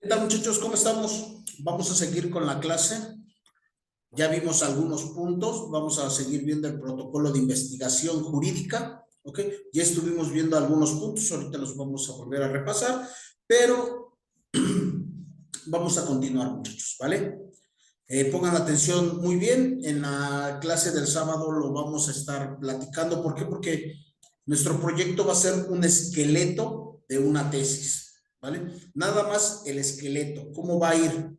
¿Qué tal, muchachos? ¿Cómo estamos? Vamos a seguir con la clase. Ya vimos algunos puntos. Vamos a seguir viendo el protocolo de investigación jurídica. ¿Ok? Ya estuvimos viendo algunos puntos. Ahorita los vamos a volver a repasar. Pero vamos a continuar, muchachos. ¿Vale? Pongan atención muy bien. En la clase del sábado lo vamos a estar platicando. ¿Por qué? Porque nuestro proyecto va a ser un esqueleto de una tesis. ¿Vale? Nada más el esqueleto. ¿Cómo va a ir?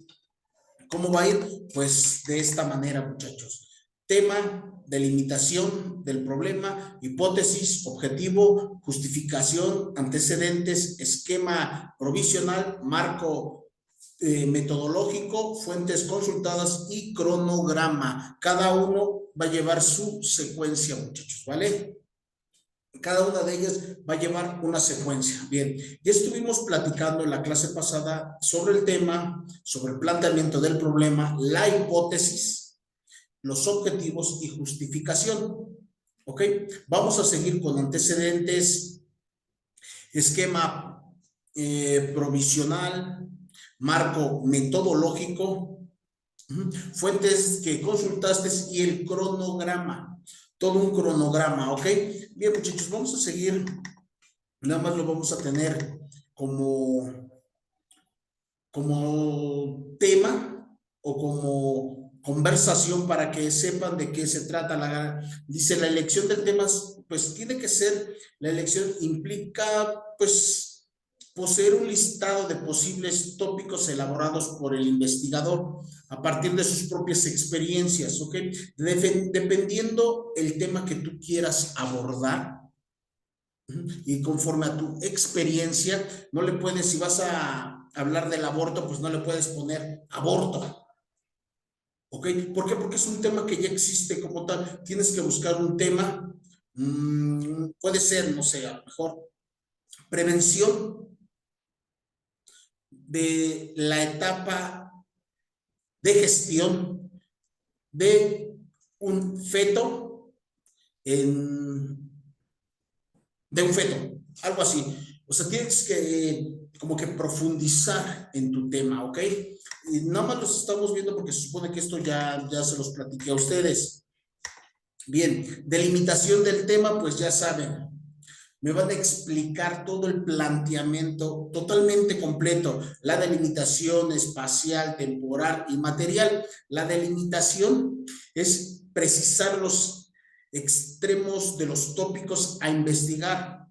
¿Cómo va a ir? Pues de esta manera, muchachos. Tema, delimitación del problema, hipótesis, objetivo, justificación, antecedentes, esquema provisional, marco metodológico, fuentes consultadas y cronograma. Cada uno va a llevar su secuencia, muchachos, ¿vale? Cada una de ellas va a llevar una secuencia. Bien, ya estuvimos platicando en la clase pasada sobre el tema, sobre el planteamiento del problema, la hipótesis, los objetivos y justificación. ¿Ok? Vamos a seguir con antecedentes, esquema provisional, marco metodológico, fuentes que consultaste y el cronograma. Todo un cronograma, ¿ok? Bien, muchachos, vamos a seguir. Nada más lo vamos a tener como tema o como conversación para que sepan de qué se trata. Dice, la elección del tema, pues tiene que ser, la elección implica, pues, poseer un listado de posibles tópicos elaborados por el investigador a partir de sus propias experiencias, ¿ok? Dependiendo el tema que tú quieras abordar, y conforme a tu experiencia, no le puedes, si vas a hablar del aborto, pues no le puedes poner aborto. ¿Ok? ¿Por qué? Porque es un tema que ya existe como tal. Tienes que buscar un tema, puede ser, no sé, a lo mejor prevención de la etapa de gestión de un feto de un feto, algo así. O sea, tienes que como que profundizar en tu tema, ¿ok? Y nada más los estamos viendo porque se supone que esto ya se los platiqué a ustedes. Bien, delimitación del tema, pues ya saben, me van a explicar todo el planteamiento totalmente completo, la delimitación espacial, temporal y material. La delimitación es precisar los extremos de los tópicos a investigar,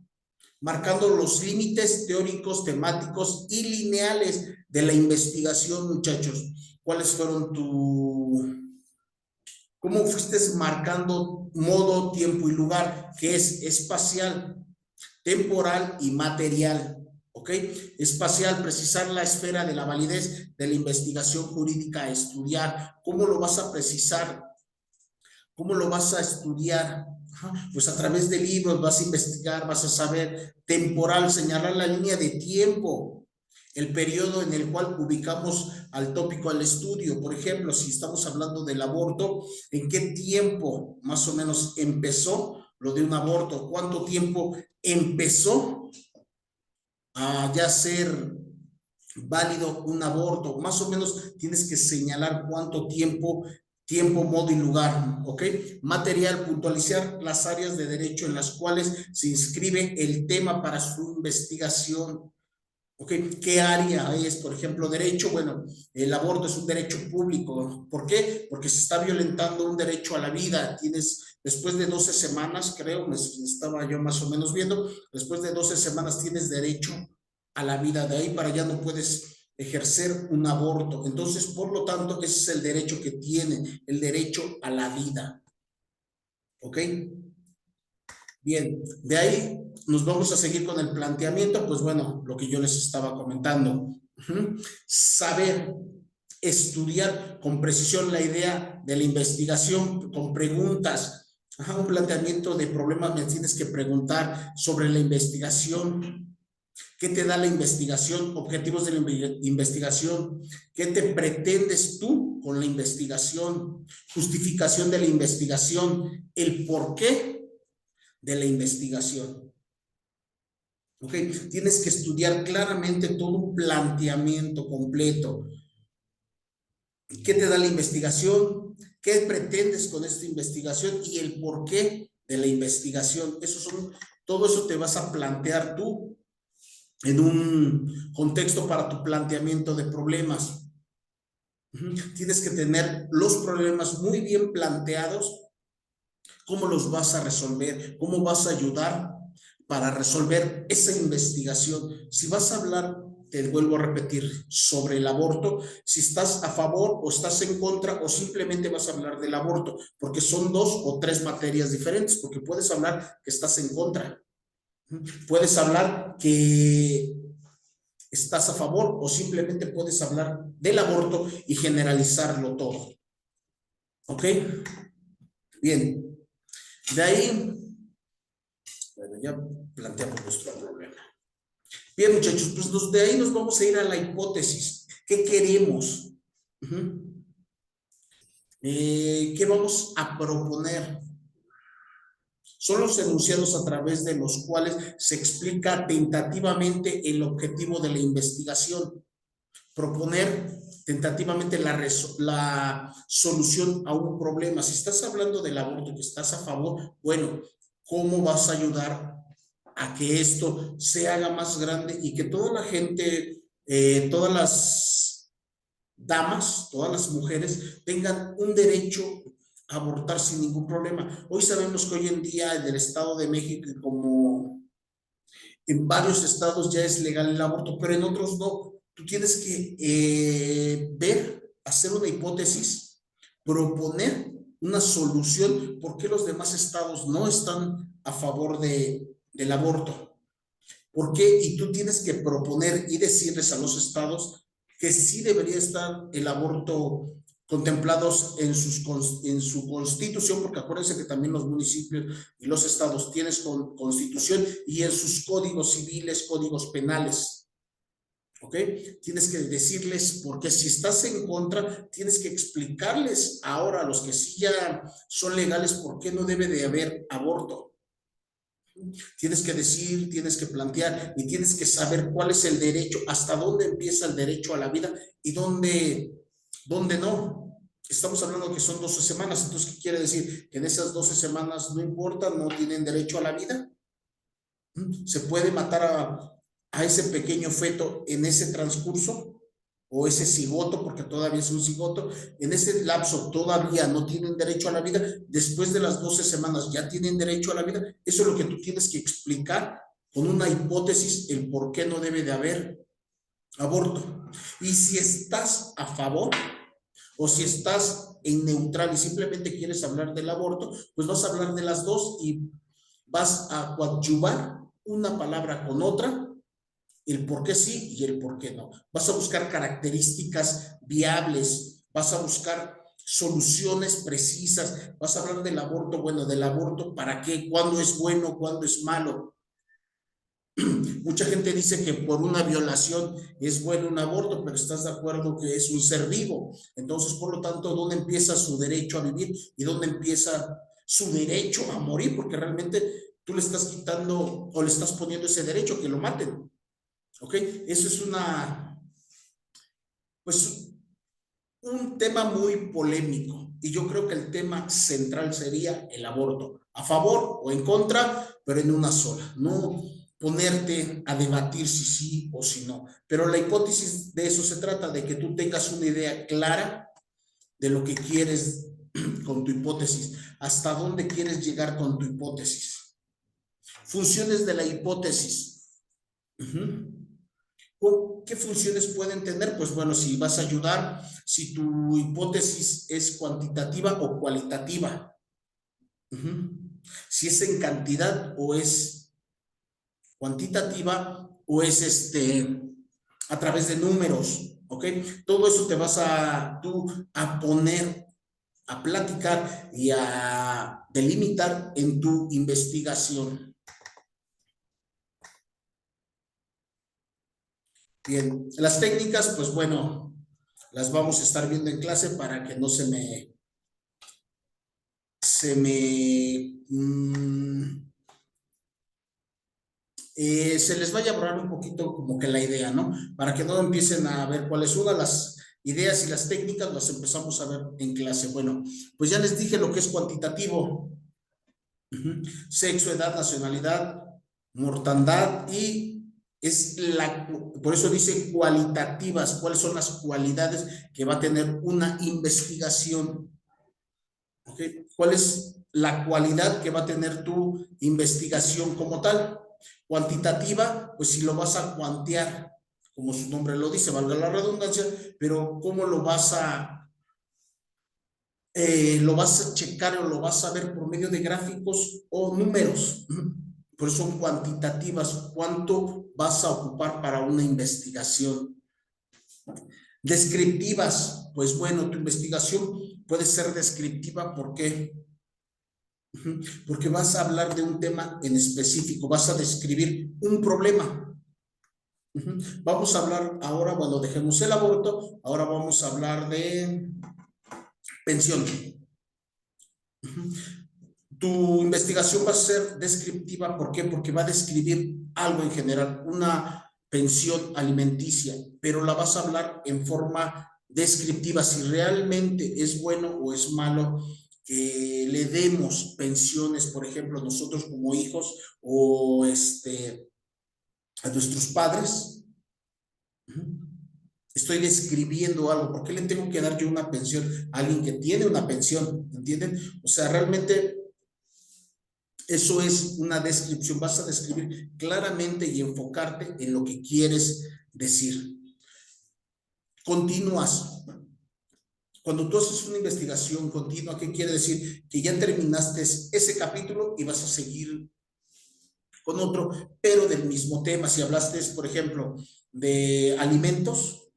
marcando los límites teóricos, temáticos y lineales de la investigación, muchachos. ¿Cuáles fueron cómo fuiste marcando modo, tiempo y lugar, que es espacial, temporal y material? ¿Ok? Espacial, precisar la esfera de la validez de la investigación jurídica a estudiar. ¿Cómo lo vas a precisar? ¿Cómo lo vas a estudiar? Pues a través de libros vas a investigar, vas a saber. Temporal, señalar la línea de tiempo, el periodo en el cual ubicamos al tópico al estudio. Por ejemplo, si estamos hablando del aborto, ¿en qué tiempo más o menos empezó lo de un aborto? ¿Cuánto tiempo empezó a ya ser válido un aborto? Más o menos tienes que señalar cuánto tiempo, modo y lugar, ¿ok? Material, puntualizar las áreas de derecho en las cuales se inscribe el tema para su investigación, ¿ok? ¿Qué área es? Por ejemplo, derecho, bueno, el aborto es un derecho público. ¿Por qué? Porque se está violentando un derecho a la vida. Tienes, después de 12 semanas, creo, me estaba yo más o menos viendo, después de 12 semanas tienes derecho a la vida. De ahí para allá no puedes ejercer un aborto. Entonces, por lo tanto, ese es el derecho que tiene, el derecho a la vida. ¿Ok? Bien, de ahí nos vamos a seguir con el planteamiento, pues bueno, lo que yo les estaba comentando. Saber, estudiar con precisión la idea de la investigación con preguntas. Un planteamiento de problemas, me tienes que preguntar sobre la investigación. ¿Qué te da la investigación? Objetivos de la investigación. ¿Qué te pretendes tú con la investigación? Justificación de la investigación. El por qué de la investigación. ¿ok? Tienes que estudiar claramente todo un planteamiento completo. ¿Qué te da la investigación? ¿Qué pretendes con esta investigación? Y el porqué de la investigación. Todo eso te vas a plantear tú en un contexto para tu planteamiento de problemas. Tienes que tener los problemas muy bien planteados, cómo los vas a resolver, cómo vas a ayudar para resolver esa investigación. Si vas a hablar, te vuelvo a repetir, sobre el aborto, si estás a favor o estás en contra o simplemente vas a hablar del aborto, porque son 2 o 3 materias diferentes, porque puedes hablar que estás en contra, puedes hablar que estás a favor o simplemente puedes hablar del aborto y generalizarlo todo. ¿Ok? Bien. De ahí, bueno, ya planteamos nuestro problema. Bien, muchachos, pues de ahí nos vamos a ir a la hipótesis. ¿Qué queremos? ¿Qué vamos a proponer? Son los enunciados a través de los cuales se explica tentativamente el objetivo de la investigación. Proponer tentativamente la solución a un problema. Si estás hablando del aborto, que estás a favor, bueno, ¿cómo vas a ayudar a que esto se haga más grande y que toda la gente, todas las damas, todas las mujeres tengan un derecho a abortar sin ningún problema? Hoy sabemos que hoy en día en el Estado de México, como en varios estados ya es legal el aborto, pero en otros no. Tú tienes que ver, hacer una hipótesis, proponer una solución. ¿Por qué los demás estados no están a favor del aborto? ¿Por qué? Y tú tienes que proponer y decirles a los estados que sí debería estar el aborto contemplados en su constitución, porque acuérdense que también los municipios y los estados tienen constitución, y en sus códigos civiles, códigos penales. ¿Ok? Tienes que decirles, porque si estás en contra, tienes que explicarles ahora a los que sí ya son legales por qué no debe de haber aborto. Tienes que decir, tienes que plantear y tienes que saber cuál es el derecho, hasta dónde empieza el derecho a la vida y dónde no. Estamos hablando que son 12 semanas, entonces, ¿qué quiere decir? Que en esas 12 semanas no importa, no tienen derecho a la vida. Se puede matar a ese pequeño feto en ese transcurso, o ese cigoto, porque todavía es un cigoto, en ese lapso todavía no tienen derecho a la vida, después de las 12 semanas ya tienen derecho a la vida. Eso es lo que tú tienes que explicar con una hipótesis, el por qué no debe de haber aborto. Y si estás a favor o si estás en neutral y simplemente quieres hablar del aborto, pues vas a hablar de las dos y vas a coadyuvar una palabra con otra, el por qué sí y el por qué no. Vas a buscar características viables, vas a buscar soluciones precisas, vas a hablar del aborto, bueno, del aborto, ¿para qué? ¿Cuándo es bueno? ¿Cuándo es malo? Mucha gente dice que por una violación es bueno un aborto, pero estás de acuerdo que es un ser vivo. Entonces, por lo tanto, ¿dónde empieza su derecho a vivir y dónde empieza su derecho a morir? Porque realmente tú le estás quitando o le estás poniendo ese derecho que lo maten. ¿Ok? Eso es pues, un tema muy polémico. Y yo creo que el tema central sería el aborto. A favor o en contra, pero en una sola. No ponerte a debatir si sí o si no. Pero la hipótesis de eso se trata, de que tú tengas una idea clara de lo que quieres con tu hipótesis, hasta dónde quieres llegar con tu hipótesis. Funciones de la hipótesis. ¿Qué funciones pueden tener? Pues bueno, si vas a ayudar, si tu hipótesis es cuantitativa o cualitativa, si es en cantidad o es cuantitativa o es a través de números, ¿ok? Todo eso te vas tú a poner, a platicar y a delimitar en tu investigación. Bien, las técnicas, pues bueno, las vamos a estar viendo en clase para que no se me se les vaya a borrar un poquito como que la idea, ¿no? Para que no empiecen a ver cuáles son las ideas y las técnicas, las empezamos a ver en clase. Bueno, pues ya les dije lo que es cuantitativo. Sexo, edad, nacionalidad, mortandad y por eso dice cualitativas, cuáles son las cualidades que va a tener una investigación. ¿Okay? ¿Cuál es la cualidad que va a tener tu investigación como tal? Cuantitativa, pues si lo vas a cuantear, como su nombre lo dice, valga la redundancia, pero ¿cómo lo vas a checar o lo vas a ver por medio de gráficos o números? Por eso son cuantitativas. ¿Cuánto vas a ocupar para una investigación? Descriptivas, pues bueno, tu investigación puede ser descriptiva. ¿Por qué? Porque vas a hablar de un tema en específico, vas a describir un problema. Vamos a hablar ahora, bueno, dejemos el aborto, ahora vamos a hablar de pensión. Tu investigación va a ser descriptiva. ¿Por qué? Porque va a describir algo en general, una pensión alimenticia, pero la vas a hablar en forma descriptiva. Si realmente es bueno o es malo que le demos pensiones, por ejemplo, nosotros como hijos o a nuestros padres, estoy describiendo algo. ¿Por qué le tengo que dar yo una pensión a alguien que tiene una pensión? ¿Entienden? O sea, realmente eso es una descripción. Vas a describir claramente y enfocarte en lo que quieres decir. Continúas. Cuando tú haces una investigación continua, ¿qué quiere decir? Que ya terminaste ese capítulo y vas a seguir con otro, pero del mismo tema. Si hablaste, por ejemplo, de alimentos,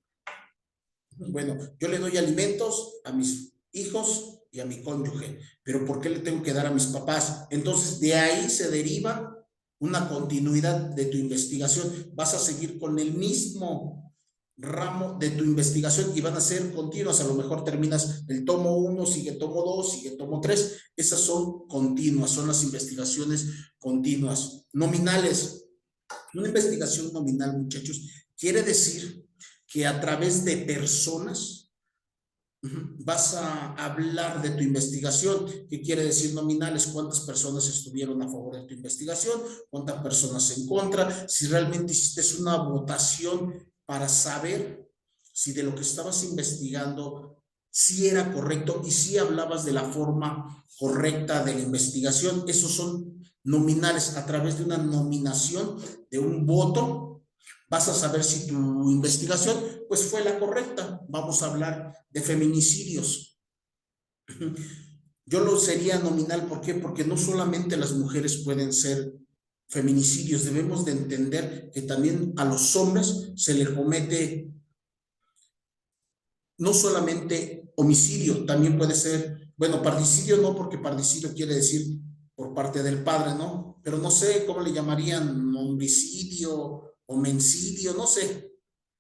bueno, yo le doy alimentos a mis hijos y a mi cónyuge, pero ¿por qué le tengo que dar a mis papás? Entonces, de ahí se deriva una continuidad de tu investigación. Vas a seguir con el mismo ramo de tu investigación y van a ser continuas. A lo mejor terminas el tomo 1, sigue tomo 2, sigue tomo 3. Esas son continuas, son las investigaciones continuas. Nominales. Una investigación nominal, muchachos, quiere decir que a través de personas vas a hablar de tu investigación. ¿Qué quiere decir nominales? ¿Cuántas personas estuvieron a favor de tu investigación? ¿Cuántas personas en contra? Si realmente hiciste una votación para saber si de lo que estabas investigando si era correcto y si hablabas de la forma correcta de la investigación. Esos son nominales. A través de una nominación, de un voto, vas a saber si tu investigación pues fue la correcta. Vamos a hablar de feminicidios. Yo lo sería nominal. ¿Por qué? Porque no solamente las mujeres pueden ser feminicidios, debemos de entender que también a los hombres se les comete no solamente homicidio, también puede ser, bueno, particidio no, porque particidio quiere decir por parte del padre, ¿no? Pero no sé cómo le llamarían, homicidio, homencidio, no sé,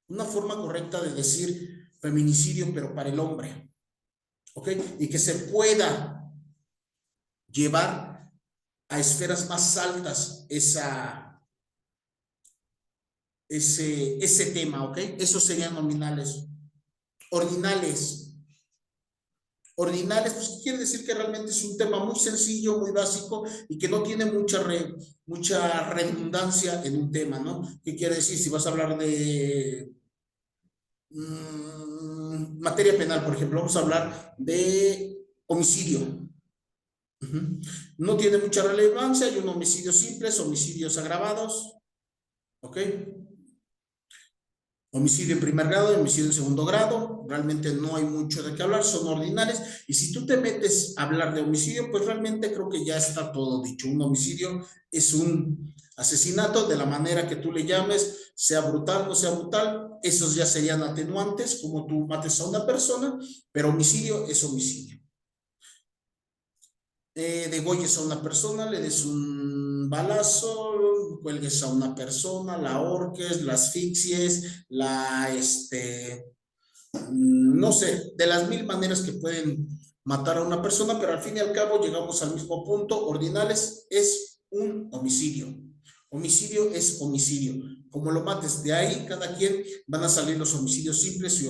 una forma correcta de decir feminicidio, pero para el hombre, ¿ok? Y que se pueda llevar a esferas más altas ese tema, ¿ok? Esos serían nominales. Ordinales. Ordinales, pues quiere decir que realmente es un tema muy sencillo, muy básico y que no tiene mucha redundancia en un tema, ¿no? ¿Qué quiere decir? Si vas a hablar de materia penal, por ejemplo, vamos a hablar de homicidio. No tiene mucha relevancia, hay un homicidio simples, homicidios agravados, ¿ok? Homicidio en primer grado, homicidio en segundo grado, realmente no hay mucho de qué hablar, son ordinales. Y si tú te metes a hablar de homicidio, pues realmente creo que ya está todo dicho. Un homicidio es un asesinato de la manera que tú le llames, sea brutal, no sea brutal, esos ya serían atenuantes, como tú mates a una persona, pero homicidio es homicidio. Degolles a una persona, le des un balazo, cuelgues a una persona, la ahorques, la asfixies, no sé, de las mil maneras que pueden matar a una persona, pero al fin y al cabo llegamos al mismo punto. Ordinales es un homicidio. Homicidio es homicidio. Como lo mates, de ahí cada quien van a salir los homicidios simples y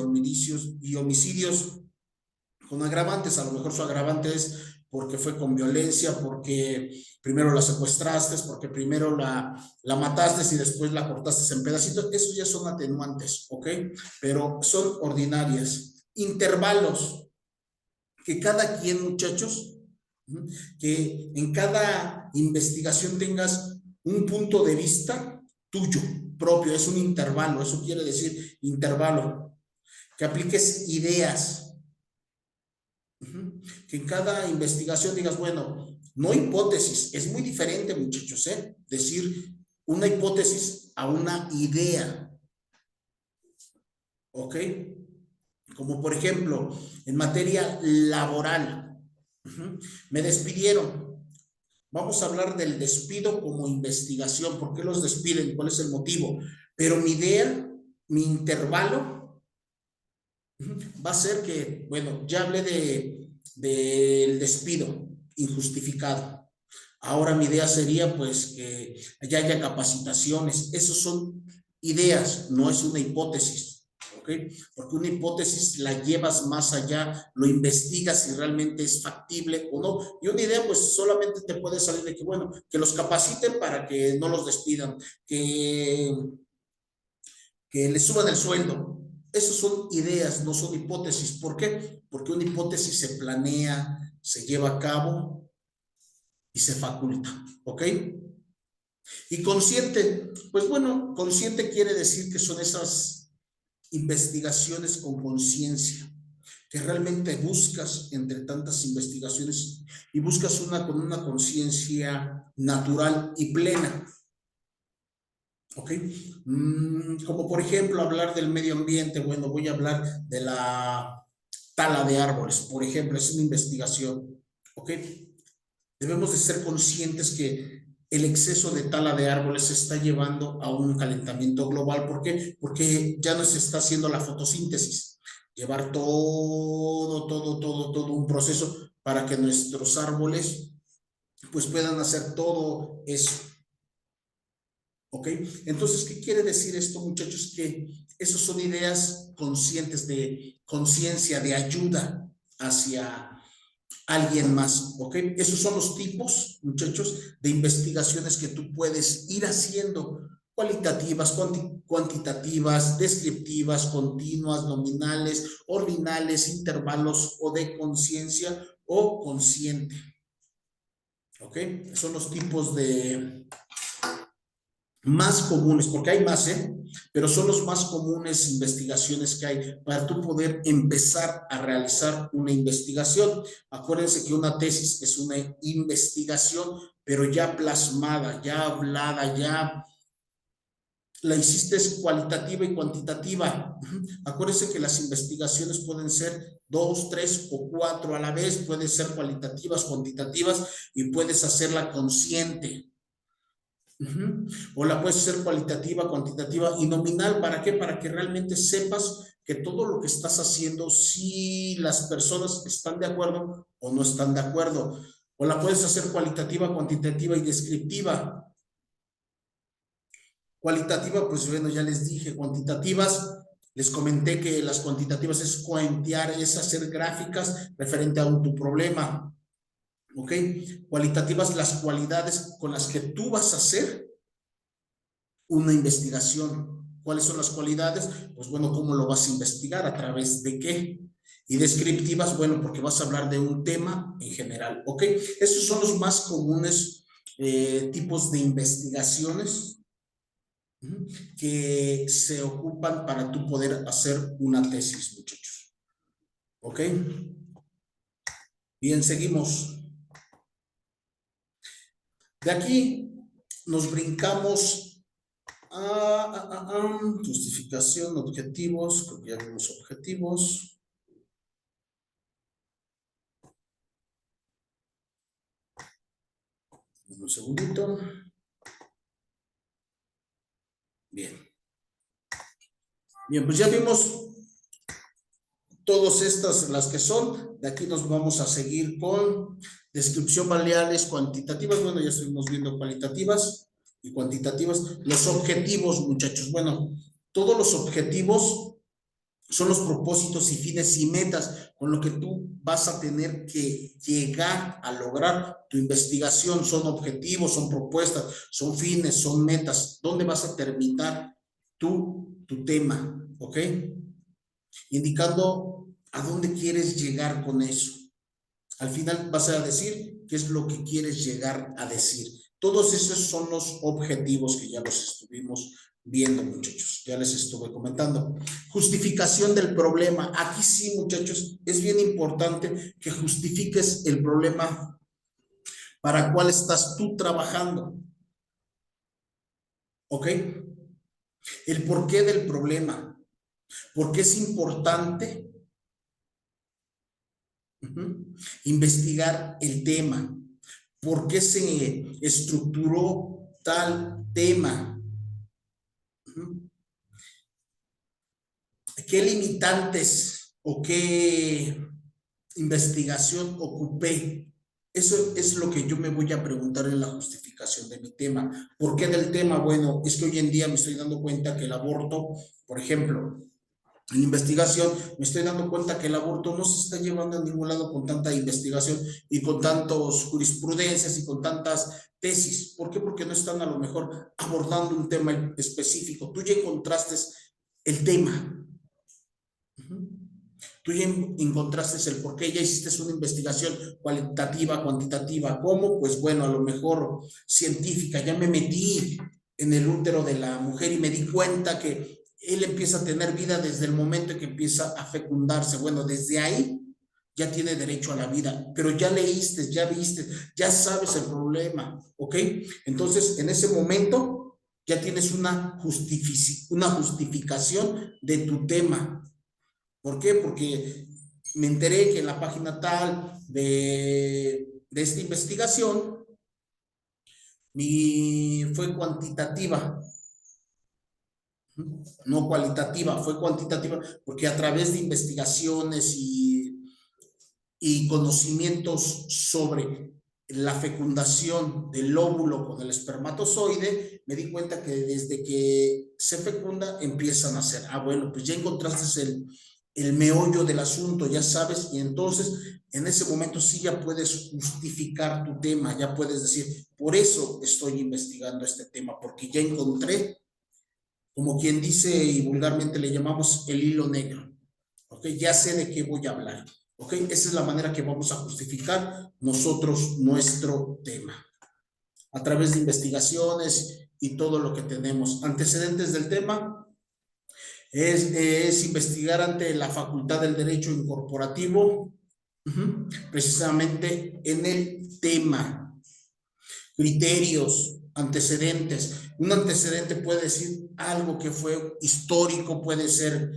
homicidios con agravantes. A lo mejor su agravante es porque fue con violencia, porque primero la secuestraste, porque primero la mataste y después la cortaste en pedacitos. Esos ya son atenuantes, ¿ok? Pero son ordinarias. Intervalos, que cada quien, muchachos, que en cada investigación tengas un punto de vista tuyo, propio, es un intervalo, eso quiere decir intervalo, que apliques ideas, que en cada investigación digas, bueno, no hipótesis, es muy diferente, muchachos, decir una hipótesis a una idea, ¿ok? Como por ejemplo, en materia laboral, me despidieron. Vamos a hablar del despido como investigación. ¿Por qué los despiden? ¿Cuál es el motivo? Pero mi idea, mi intervalo, va a ser que, bueno, ya hablé del despido injustificado. Ahora mi idea sería, pues, que ya haya capacitaciones. Esos son ideas, no es una hipótesis. ¿Okay? Porque una hipótesis la llevas más allá, lo investigas si realmente es factible o no. Y una idea, pues solamente te puede salir de que, bueno, que los capaciten para que no los despidan, que les suban el sueldo. Esas son ideas, no son hipótesis. ¿Por qué? Porque una hipótesis se planea, se lleva a cabo y se faculta. ¿Ok? Y consciente, pues bueno, consciente quiere decir que son esas investigaciones con conciencia, que realmente buscas entre tantas investigaciones y buscas una con una conciencia natural y plena. ¿Ok? Como por ejemplo hablar del medio ambiente, bueno, voy a hablar de la tala de árboles, por ejemplo, es una investigación. ¿Ok? Debemos de ser conscientes que el exceso de tala de árboles se está llevando a un calentamiento global. ¿Por qué? Porque ya no se está haciendo la fotosíntesis. Llevar todo un proceso para que nuestros árboles pues puedan hacer todo eso. ¿Ok? Entonces, ¿qué quiere decir esto, muchachos? Que esas son ideas conscientes de conciencia, de ayuda hacia alguien más, ¿ok? Esos son los tipos, muchachos, de investigaciones que tú puedes ir haciendo, cualitativas, cuantitativas, descriptivas, continuas, nominales, ordinales, intervalos o de conciencia o consciente, ¿ok? Son los tipos de más comunes, porque hay más, pero son los más comunes investigaciones que hay para tú poder empezar a realizar una investigación. Acuérdense que una tesis es una investigación, pero ya plasmada, ya hablada, ya la hiciste cualitativa y cuantitativa. Acuérdense que las investigaciones pueden ser 2, 3 o 4 a la vez, pueden ser cualitativas, cuantitativas y puedes hacerla consciente. O la puedes hacer cualitativa, cuantitativa y nominal. ¿Para qué? Para que realmente sepas que todo lo que estás haciendo, si las personas están de acuerdo o no están de acuerdo. O la puedes hacer cualitativa, cuantitativa y descriptiva. Cualitativa, pues bueno, ya les dije. Cuantitativas, les comenté que las cuantitativas es cuentear, es hacer gráficas referente a tu problema. ¿Ok? Cualitativas, las cualidades con las que tú vas a hacer una investigación. ¿Cuáles son las cualidades? Pues bueno, ¿cómo lo vas a investigar? ¿A través de qué? Y descriptivas, bueno, porque vas a hablar de un tema en general. ¿Ok? Esos son los más comunes tipos de investigaciones que se ocupan para tú poder hacer una tesis, muchachos. ¿Ok? Bien, seguimos. De aquí nos brincamos justificación, objetivos, creo que ya vimos objetivos. Un segundito. Bien. Bien, pues ya vimos todas estas, las que son. De aquí nos vamos a seguir con descripción variables cuantitativas. Bueno, ya estuvimos viendo cualitativas y cuantitativas. Los objetivos, muchachos. Bueno, todos los objetivos son los propósitos y fines y metas con lo que tú vas a tener que llegar a lograr tu investigación. Son objetivos, son propuestas, son fines, son metas. ¿Dónde vas a terminar tu tema? ¿Ok? Indicando a dónde quieres llegar con eso. Al final vas a decir qué es lo que quieres llegar a decir. Todos esos son los objetivos que ya los estuvimos viendo, muchachos. Ya les estuve comentando. Justificación del problema. Aquí sí, muchachos, es bien importante que justifiques el problema para cuál estás tú trabajando. ¿Ok? El porqué del problema. ¿Por qué es importante investigar el tema? ¿Por qué se estructuró tal tema? ¿Qué limitantes o qué investigación ocupé? Eso es lo que yo me voy a preguntar en la justificación de mi tema. ¿Por qué del tema? Bueno, es que hoy en día me estoy dando cuenta que el aborto, por ejemplo, en investigación, me estoy dando cuenta que el aborto no se está llevando a ningún lado con tanta investigación y con tantos jurisprudencias y con tantas tesis. ¿Por qué? Porque no están a lo mejor abordando un tema específico. Tú ya encontraste el tema. Tú ya encontraste el por qué, ya hiciste una investigación cualitativa, cuantitativa. ¿Cómo? Pues bueno, a lo mejor científica. Ya me metí en el útero de la mujer y me di cuenta que él empieza a tener vida desde el momento en que empieza a fecundarse. Bueno, desde ahí ya tiene derecho a la vida, pero ya leíste, ya viste, ya sabes el problema, ¿ok? Entonces, en ese momento ya tienes una justificación de tu tema. ¿Por qué? Porque me enteré que en la página tal de esta investigación fue cuantitativa, no cualitativa, fue cuantitativa, porque a través de investigaciones y conocimientos sobre la fecundación del óvulo con el espermatozoide, me di cuenta que desde que se fecunda empiezan a nacer. Ah, bueno, pues ya encontraste el meollo del asunto, ya sabes, y entonces en ese momento sí ya puedes justificar tu tema, ya puedes decir, por eso estoy investigando este tema, porque ya encontré, como quien dice y vulgarmente le llamamos el hilo negro. ¿Ok? Ya sé de qué voy a hablar. ¿Ok? Esa es la manera que vamos a justificar nosotros nuestro tema. A través de investigaciones y todo lo que tenemos. Antecedentes del tema es investigar ante la Facultad del Derecho Incorporativo, precisamente en el tema. Criterios, antecedentes. Un antecedente puede decir algo que fue histórico, puede ser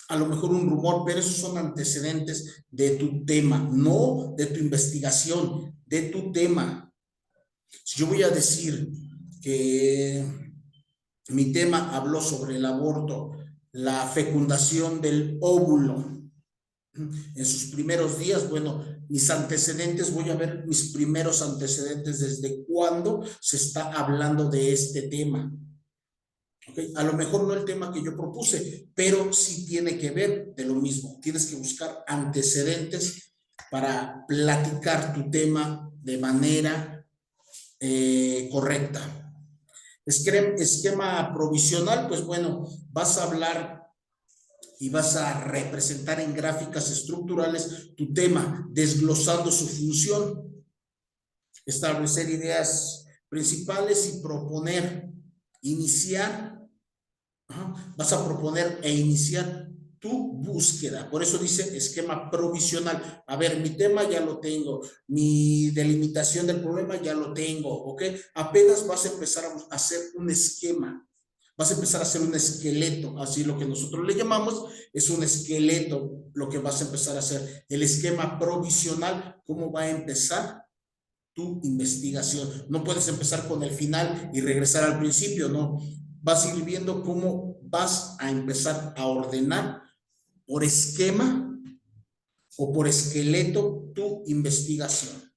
a lo mejor un rumor, pero esos son antecedentes de tu tema, no de tu investigación, de tu tema. Si yo voy a decir que mi tema habló sobre el aborto, la fecundación del óvulo en sus primeros días, bueno, mis antecedentes, voy a ver mis primeros antecedentes desde cuándo se está hablando de este tema. Okay. A lo mejor no el tema que yo propuse, pero sí tiene que ver de lo mismo. Tienes que buscar antecedentes para platicar tu tema de manera correcta. Esquema provisional, pues bueno, vas a hablar y vas a representar en gráficas estructurales tu tema, desglosando su función, establecer ideas principales y proponer, iniciar. Vas a proponer e iniciar tu búsqueda. Por eso dice esquema provisional. A ver, mi tema ya lo tengo, mi delimitación del problema ya lo tengo, ¿ok? Apenas vas a empezar a hacer un esquema. Vas a empezar a hacer un esqueleto, así lo que nosotros le llamamos, es un esqueleto lo que vas a empezar a hacer. El esquema provisional, ¿cómo va a empezar tu investigación? No puedes empezar con el final y regresar al principio, no. Vas a ir viendo cómo vas a empezar a ordenar por esquema o por esqueleto tu investigación.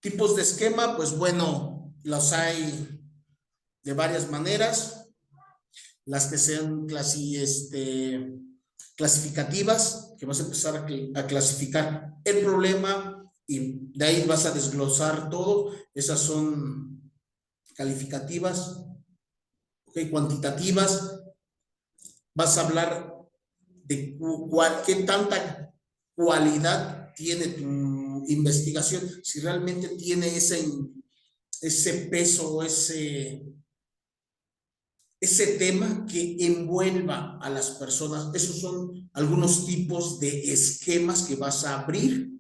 Tipos de esquema, pues bueno, los hay de varias maneras. Las que sean clasificativas, que vas a empezar a clasificar el problema y de ahí vas a desglosar todo. Esas son calificativas, okay, cuantitativas. Vas a hablar de qué tanta cualidad tiene tu investigación, si realmente tiene ese peso, ese tema que envuelva a las personas. Esos son algunos tipos de esquemas que vas a abrir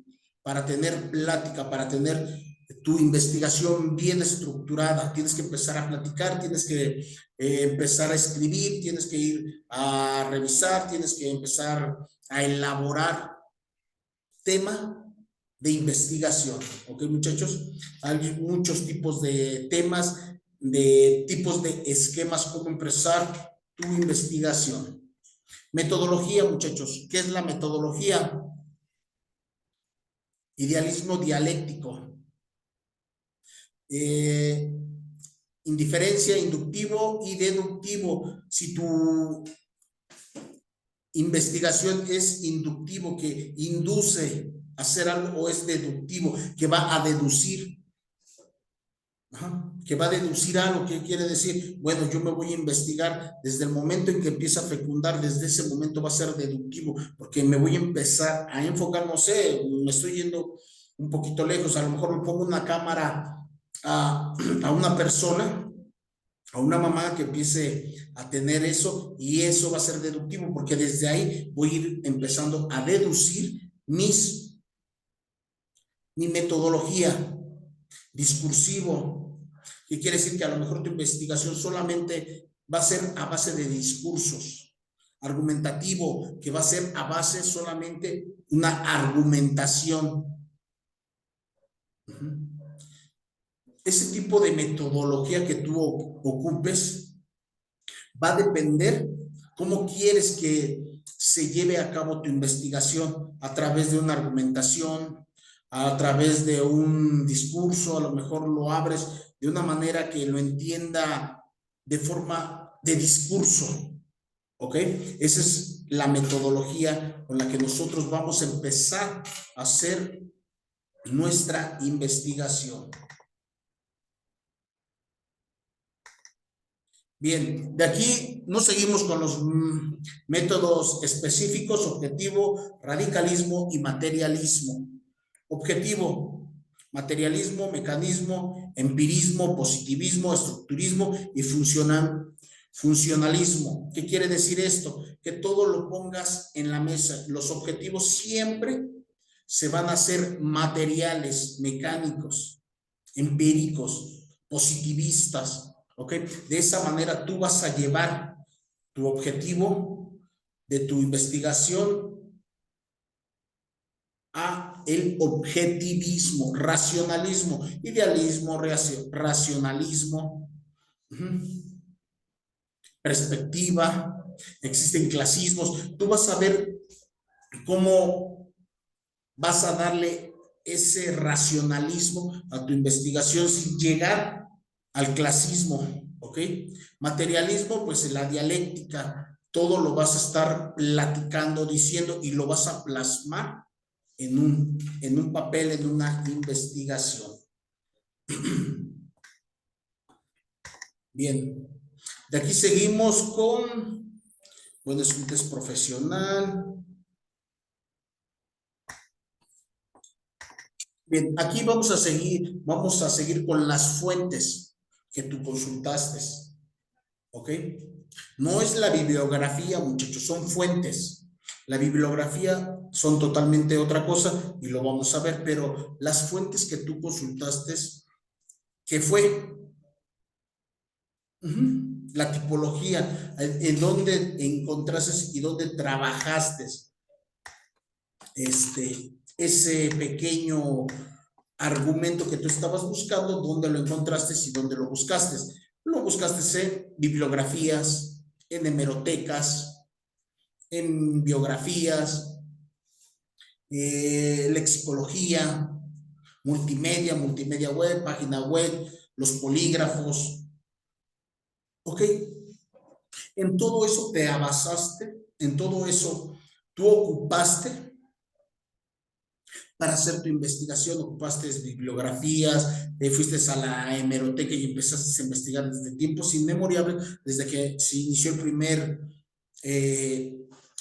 para tener plática, para tener tu investigación bien estructurada. Tienes que empezar a platicar, tienes que empezar a escribir, tienes que ir a revisar, tienes que empezar a elaborar tema de investigación. ¿Ok, muchachos? Hay muchos tipos de temas, de tipos de esquemas, cómo empezar tu investigación. Metodología, muchachos. ¿Qué es la metodología? Idealismo dialéctico. Indiferencia, inductivo y deductivo. Si tu investigación es inductivo, que induce a hacer algo, o es deductivo, que va a deducir. Ajá, que va a deducir algo. ¿Qué quiere decir? Bueno, yo me voy a investigar desde el momento en que empieza a fecundar, desde ese momento va a ser deductivo, porque me voy a empezar a enfocar, no sé, me estoy yendo un poquito lejos, a lo mejor me pongo una cámara a una persona, a una mamá que empiece a tener eso, y eso va a ser deductivo, porque desde ahí voy a ir empezando a deducir mi metodología. Discursivo, que quiere decir que a lo mejor tu investigación solamente va a ser a base de discursos. Argumentativo, que va a ser a base solamente una argumentación. Ese tipo de metodología que tú ocupes va a depender cómo quieres que se lleve a cabo tu investigación, a través de una argumentación, a través de un discurso. A lo mejor lo abres de una manera que lo entienda de forma de discurso, ¿ok? Esa es la metodología con la que nosotros vamos a empezar a hacer nuestra investigación. Bien, de aquí nos seguimos con los métodos específicos: objetivo, radicalismo y materialismo. Objetivo: materialismo, mecanismo, empirismo, positivismo, estructurismo y funcionalismo. ¿Qué quiere decir esto? Que todo lo pongas en la mesa. Los objetivos siempre se van a hacer materiales, mecánicos, empíricos, positivistas. ¿Ok? De esa manera tú vas a llevar tu objetivo de tu investigación a el objetivismo, racionalismo, idealismo, racionalismo, perspectiva, existen clasismos. Tú vas a ver cómo vas a darle ese racionalismo a tu investigación sin llegar al clasismo, ¿ok? Materialismo, pues en la dialéctica, todo lo vas a estar platicando, diciendo, y lo vas a plasmar en un papel, en una investigación. Bien, de aquí seguimos con, bueno, es un test profesional. Bien, aquí vamos a seguir con las fuentes que tú consultaste, ¿ok? No es la bibliografía, muchachos, son fuentes. La bibliografía son totalmente otra cosa y lo vamos a ver, pero las fuentes que tú consultaste, ¿qué fue? La tipología, en dónde encontraste y dónde trabajaste ese pequeño argumento que tú estabas buscando, dónde lo encontraste y dónde lo buscaste. Lo buscaste en bibliografías, en hemerotecas, en biografías, lexicología, multimedia web, página web, los polígrafos, ¿ok? En todo eso te abasaste, en todo eso tú ocupaste para hacer tu investigación, ocupaste bibliografías, fuiste a la hemeroteca y empezaste a investigar desde tiempos inmemoriales, desde que se inició el primer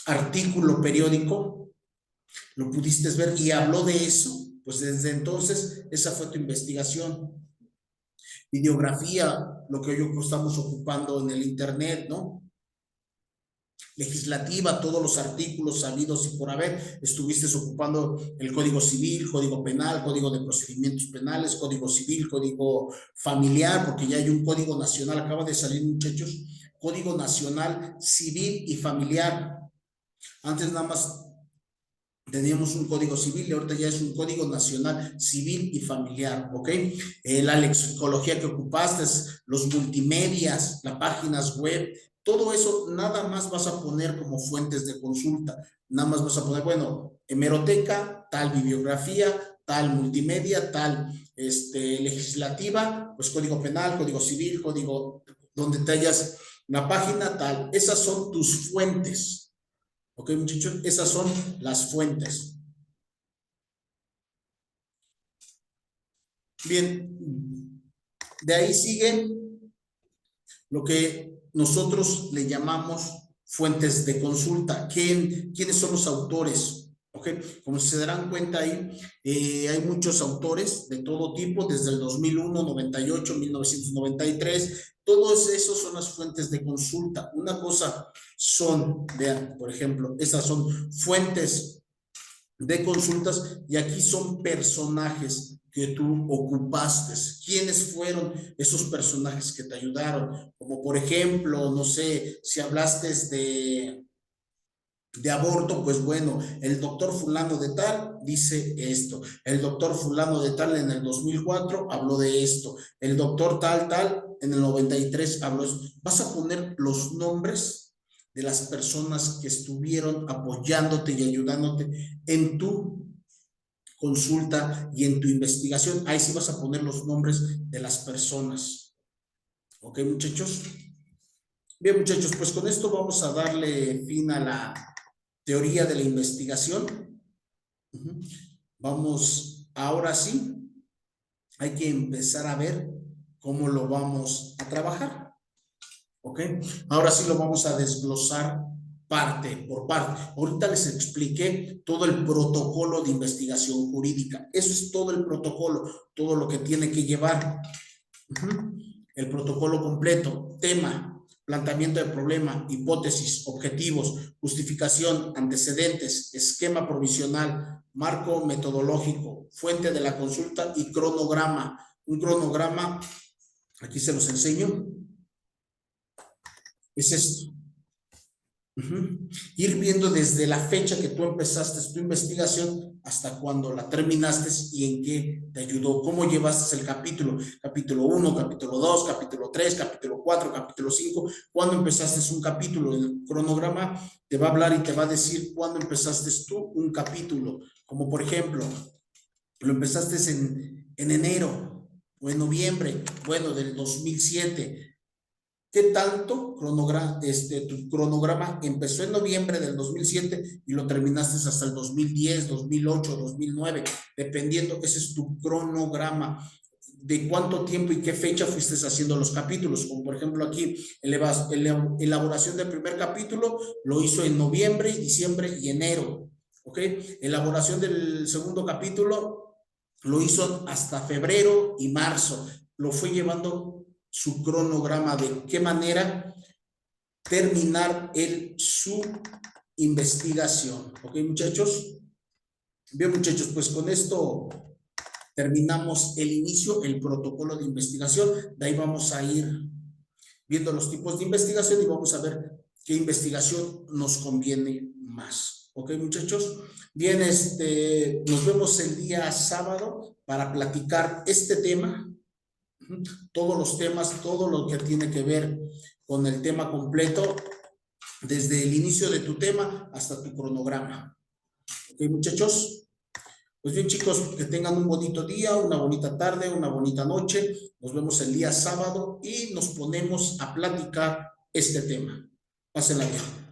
artículo periódico, lo pudiste ver y habló de eso, pues desde entonces esa fue tu investigación. Videografía, lo que hoy estamos ocupando en el internet, ¿no? Legislativa, todos los artículos sabidos y por haber, estuviste ocupando el Código Civil, Código Penal, Código de Procedimientos Penales, Código Civil, Código Familiar, porque ya hay un Código Nacional, acaba de salir, muchachos, Código Nacional Civil y Familiar. Antes nada más teníamos un Código Civil y ahorita ya es un Código Nacional Civil y Familiar, ¿ok? La lexicología que ocupaste, los multimedias, las páginas web, todo eso nada más vas a poner como fuentes de consulta. Nada más vas a poner, bueno, hemeroteca, tal bibliografía, tal multimedia, tal legislativa, pues Código Penal, Código Civil, Código donde te hallas la página, tal. Esas son tus fuentes. Ok, muchachos, esas son las fuentes. Bien, de ahí siguen lo que nosotros le llamamos fuentes de consulta. ¿Quiénes son los autores? Ok, como se darán cuenta ahí, hay muchos autores de todo tipo, desde el 2001, 98, 1993, todos esos son las fuentes de consulta. Una cosa son, vean, por ejemplo, esas son fuentes de consultas y aquí son personajes que tú ocupaste. ¿Quiénes fueron esos personajes que te ayudaron? Como por ejemplo, no sé, si hablaste de aborto, pues bueno, el doctor fulano de tal dice esto, el doctor fulano de tal en el 2004 habló de esto, el doctor tal en el 93 habló esto. Vas a poner los nombres de las personas que estuvieron apoyándote y ayudándote en tu consulta y en tu investigación. Ahí sí vas a poner los nombres de las personas. ¿Ok, muchachos? Bien, muchachos, pues con esto vamos a darle fin a la teoría de la investigación. Vamos, ahora sí, hay que empezar a ver cómo lo vamos a trabajar. ¿Ok? Ahora sí lo vamos a desglosar parte por parte. Ahorita les expliqué todo el protocolo de investigación jurídica. Eso es todo el protocolo, todo lo que tiene que llevar. El protocolo completo, tema, planteamiento de problema, hipótesis, objetivos, justificación, antecedentes, esquema provisional, marco metodológico, fuente de la consulta y cronograma. Un cronograma, aquí se los enseño, es esto. Ir viendo desde la fecha que tú empezaste tu investigación hasta cuando la terminaste y en qué te ayudó, cómo llevaste el capítulo 1, capítulo 2, capítulo 3, capítulo 4, capítulo 5, cuándo empezaste un capítulo. El cronograma te va a hablar y te va a decir cuándo empezaste tú un capítulo, como por ejemplo, lo empezaste en enero o en noviembre, bueno, del 2007. ¿Qué tanto tu cronograma empezó en noviembre del 2007 y lo terminaste hasta el 2010, 2008, 2009? Dependiendo, ese es tu cronograma de cuánto tiempo y qué fecha fuiste haciendo los capítulos. Como por ejemplo aquí, elaboración del primer capítulo lo hizo en noviembre, diciembre y enero. ¿Ok? Elaboración del segundo capítulo lo hizo hasta febrero y marzo. Lo fue llevando su cronograma de qué manera terminar su investigación. ¿Ok, muchachos? Bien, muchachos, pues con esto terminamos el inicio, el protocolo de investigación. De ahí vamos a ir viendo los tipos de investigación y vamos a ver qué investigación nos conviene más. ¿Ok, muchachos? Bien, nos vemos el día sábado para platicar este tema, todos los temas, todo lo que tiene que ver con el tema completo, desde el inicio de tu tema hasta tu cronograma. ¿Ok, muchachos? Pues bien, chicos, que tengan un bonito día, una bonita tarde, una bonita noche. Nos vemos el día sábado y nos ponemos a platicar este tema. Pásenla bien.